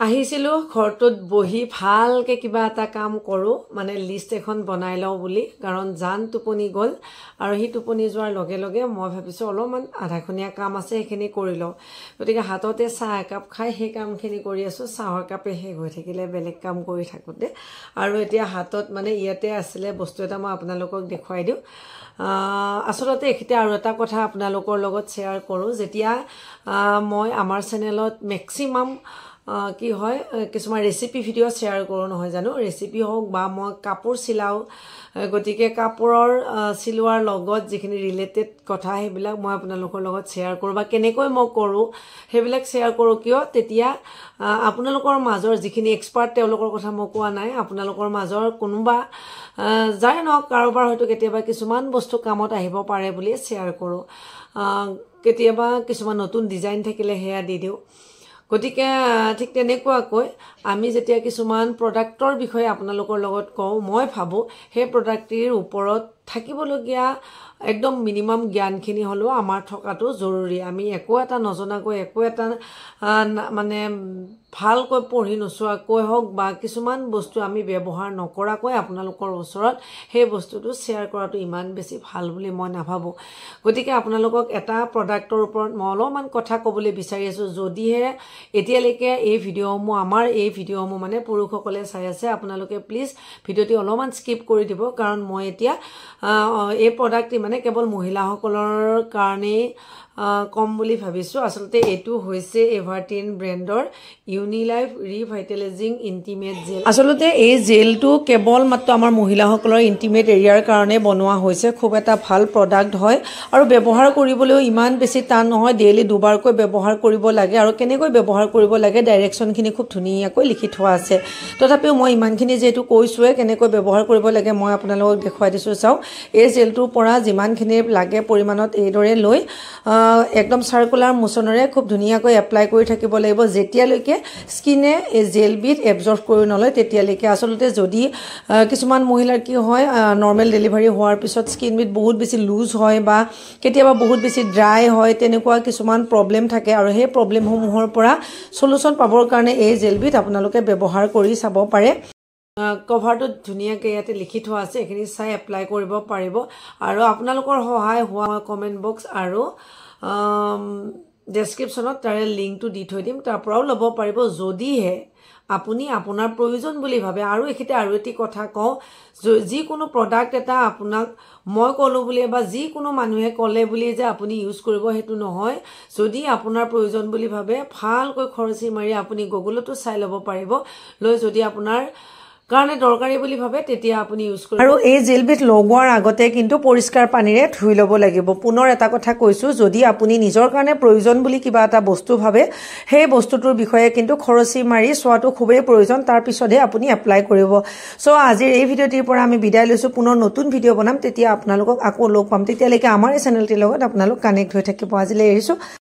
আহিছিলো ঘৰটোত বহি ভালকে কিবা এটা কাম কৰো মানে লিষ্ট এখন বনাই লও বুলি কাৰণ জান টোপনি গল আৰু হি টোপনি যোৱাৰ লগে লগে মই ভাবিছো অলপমান আধাখনিয়া কাম আছে এখিনি কৰি লও গতিকে হাততে চাহ একাপ খাই হে কামখিনি কৰি আছো চাহৰ কাপে হে হৈ থাকিলে বেলেগ কাম কৰি থাকোতে আৰু এতিয়া হাতত মানে ইয়াতে আছিল বস্তু এটা মই আপোনালোকক দেখুৱাই দিও আসলতে এখিতে আৰু এটা কথা আপোনালোকৰ লগত শেয়াৰ কৰো যেতিয়া মই আমাৰ চেনেলত ম্যাক্সিমাম কি হয় কিছুমান ৰেচিপি ভিডিও শেয়াৰ কৰো নহয় জানো ৰেচিপি হোক বা মই কাপোৰ চিলাও গতিকে কাপোৰৰ চিলোৱাৰ লগত যিখিনি ৰিলেটেড কথা হেবিলাক মই আপোনালোকৰ লগত শেয়াৰ কৰো বা কেনেকৈ মই কৰো হেবিলাক শেয়াৰ কৰো কিয় তেতিয়া আপোনালোকৰ মাজৰ যিখিনি এক্সপাৰ্ট তেওঁলোকৰ কথা মই কোৱা নাই আপোনালোকৰ মাজৰ কোনোবা যাই নক কাৰোবাৰ হয়তো কেতিয়াবা কিছুমান বস্তু কামত আহিব পাৰে বুলি শেয়াৰ কৰো কেতিয়াবা কিছুমান নতুন ডিজাইন থাকিলে হেয়া দি দিও গতিকে ঠিক তেনেকুৱাকৈ আমি যেতিয়া কিছুমান প্ৰডাক্টৰ বিষয়ে আপোনালোকৰ লগত কওঁ মই ভাবো হে প্ৰডাক্টৰ ওপৰত থাকিবলগীয়া একদম মিনিমাম জ্ঞানখিনি হলো আমাৰ থকাটো জৰুৰী আমি একো এটা নজনাকৈ একো এটা মানে ভালকৈ পঢ়ি নচোৱাকৈ হওক বা কিছুমান বস্তু আমি ব্যৱহাৰ নকৰাকৈ আপোনালোকৰ ওচৰত হে বস্তুটো শেয়াৰ কৰাটো ইমান বেছি ভাল বুলি মই নাভাবো গতিকে আপোনালোকক এটা প্ৰডাক্টৰ ওপৰত মই অলপমান কথা ক'বলৈ বিচাৰি আছো যদিহে এতিয়ালৈকে এই ভিডিওসমূহ আমাৰ এই ভিডিওসমূহ মানে পুৰুষসকলে চাই আছে আপোনালোকে প্লিজ ভিডিওটি অলপমান স্কিপ কৰি দিব কাৰণ মই এতিয়া এই প্ৰডাক্টটি মানে কেৱল মহিলাসকলৰ কাৰণে কম বুলি ভাবিছো আসলতে এটো হৈছে এভাৰটিন ব্ৰ্যান্ডৰ ইউনিলাইফ ৰিভাইটেলাইজিং ইন্টিমেট জেল আসলতে এই জেলটো কেৱল মাত্ৰ আমাৰ মহিলাসকলৰ ইন্টিমেট এৰিয়াৰ কাৰণে বনোৱা হৈছে খুব এটা ভাল প্ৰডাক্ট হয় আৰু ব্যৱহাৰ কৰিবলৈ ইমান বেছি টান নহয় ডেইলি দুবাৰকৈ ব্যৱহাৰ কৰিব লাগে আৰু কেনেকৈ ব্যৱহাৰ কৰিব লাগে ডাইৰেকচনখিনি খুব ধুনীয়াকৈ লিখি থোৱা আছে তথাপিও মই ইমানখিনি যেটো কৈছোৱে কেনেকৈ ব্যৱহাৰ কৰিব লাগে মই আপোনালোকক দেখুৱাই দিছো চাও এই জেলটোৰ পৰা যিমানখিনি লাগে পৰিমাণত এইদৰে লৈ একদম সাৰ্কুলাৰ মোচনৰে খুব ধুনীয়াকৈ এপ্লাই কৰি থাকিব লাগিব যেতিয়ালৈকে স্কিনে এই জেল বিট এবজৰ্ব কৰি নলয় তেতিয়ালৈকে আসলতে যদি কিছুমান মহিলাৰ কি হয় নৰমাল ডেলিভাৰী হোৱাৰ পিছত স্কিন বিট বহুত বেছি লুজ হয় বা কেতিয়াবা বহুত বেছি ড্ৰাই হয় তেনেকুৱা কিছুমান প্ৰবলেম থাকে আৰু সেই প্ৰবলেমসমূহৰ পৰা সলিউশন পাবৰ কাৰণে এই জেল বিট আপোনালোকে ব্যৱহাৰ কৰি চাব পাৰে কভাৰটো ধুনীয়াকৈ ইয়াতে লিখি থোৱা আছে এখিনি চাই এপ্লাই কৰিব পাৰিব আৰু আপোনালোকৰ সহায় হোৱা কমেন্ট বক্স আৰু ডেসক্ৰিপচনত তাৰে লিংকটো দি থৈ দিম তাৰ পৰাও ল'ব পাৰিব যদিহে আপুনি আপোনাৰ প্ৰয়োজন বুলি ভাবে আৰু এখিতে আৰু এটি কথা কওঁ যি কোনো প্ৰডাক্ট এটা আপোনাক মই কলো বুলি বা যি কোনো মানুহে কলে বুলি যে আপুনি ইউজ কৰিব হেতু নহয় যদি আপোনাৰ প্ৰয়োজন বুলি ভাবে ভালকৈ খৰচি মাৰি আপুনি গুগলতো চাই ল'ব পাৰিব লৈ যদি আপোনাৰ কাৰণে দৰকাৰী বুলি ভাবে তেতিয়া আপুনি ইউজ কৰিব আৰু এই জেল বিট লগোৱাৰ আগতে কিন্তু পৰিষ্কাৰ পানীৰে ধুই ল'ব লাগিব পুনৰ এটা কথা কৈছো যদি আপুনি নিজৰ কাৰণে প্ৰয়োজন বুলি কিবা এটা বস্তু ভাবে সেই বস্তুটোৰ বিষয়ে কিন্তু খৰচি মাৰি সোৱাটো খুবেই প্ৰয়োজন তাৰ পিছতহে আপুনি এপ্লাই কৰিব সো আজিৰ এই ভিডিওটিৰ পৰা আমি বিদায় লৈছো পুনৰ নতুন ভিডিও বনাম তেতিয়া আপোনালোকক আকৌ লগ পাম তেতিয়ালৈকে আমাৰ এই চেনেলটিৰ লগত আপোনালোক কানেক্ট হৈ থাকিব আজিলৈ এৰিছো